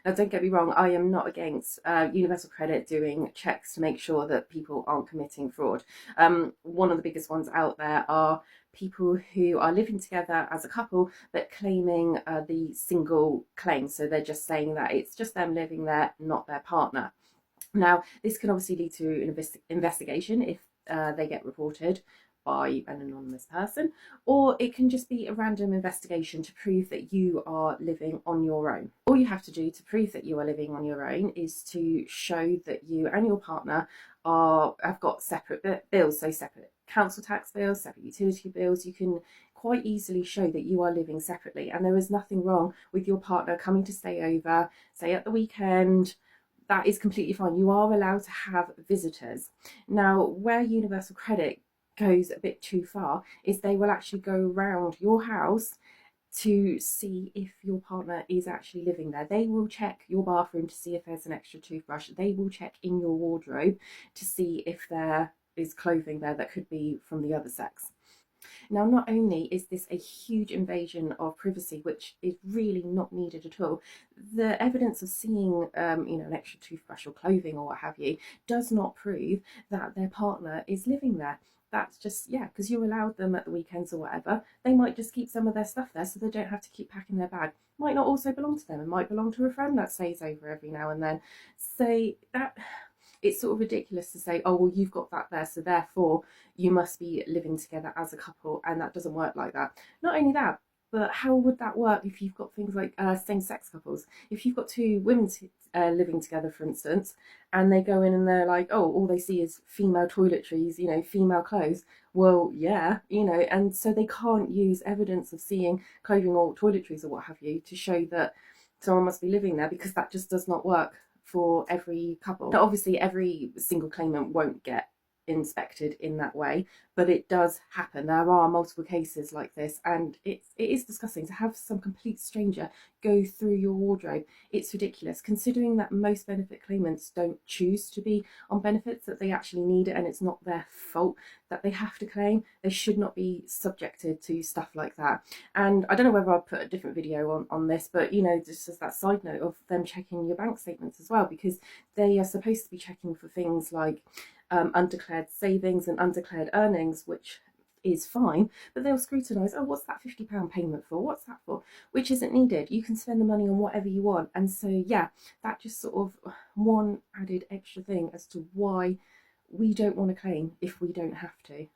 Now, don't get me wrong, I am not against universal credit doing checks to make sure that people aren't committing fraud. One of the biggest ones out there are people who are living together as a couple but claiming the single claim. So they're just saying that it's just them living there, not their partner. Now, this can obviously lead to an investigation if they get reported by an anonymous person, or it can just be a random investigation to prove that you are living on your own. All you have to do to prove that you are living on your own is to show that you and your partner have got separate bills, so separate council tax bills, separate utility bills. You can quite easily show that you are living separately, and there is nothing wrong with your partner coming to stay over, say at the weekend. That is completely fine. You are allowed to have visitors. Now, where universal credit goes a bit too far is they will actually go around your house to see if your partner is actually living there. They will check your bathroom to see if there's an extra toothbrush. They will check in your wardrobe to see if there is clothing there that could be from the other sex. Now, not only is this a huge invasion of privacy, which is really not needed at all, the evidence of seeing, an extra toothbrush or clothing or what have you, does not prove that their partner is living there. That's just, yeah, because you allowed them at the weekends or whatever. They might just keep some of their stuff there so they don't have to keep packing their bag. Might not also belong to them. It might belong to a friend that stays over every now and then. So that it's sort of ridiculous to say, oh, well, you've got that there, so therefore you must be living together as a couple, and that doesn't work like that. Not only that, but how would that work if you've got things like same-sex couples? If you've got two women living together, for instance, and they go in and they're like, oh, all they see is female toiletries, female clothes. Well, yeah, and so they can't use evidence of seeing clothing or toiletries or what have you to show that someone must be living there, because that just does not work for every couple. Now, obviously, every single claimant won't get inspected in that way, but it does happen. There are multiple cases like this, and it is disgusting to have some complete stranger go through your wardrobe. It's ridiculous, considering that most benefit claimants don't choose to be on benefits, that they actually need it and it's not their fault that they have to claim. They should not be subjected to stuff like that. And I don't know whether I'll put a different video on this, but just as that side note of them checking your bank statements as well, because they are supposed to be checking for things like undeclared savings and undeclared earnings, which is fine, but they'll scrutinise, oh, what's that £50 payment for? What's that for? Which isn't needed. You can spend the money on whatever you want. And so, yeah, that just sort of one added extra thing as to why we don't want to claim if we don't have to.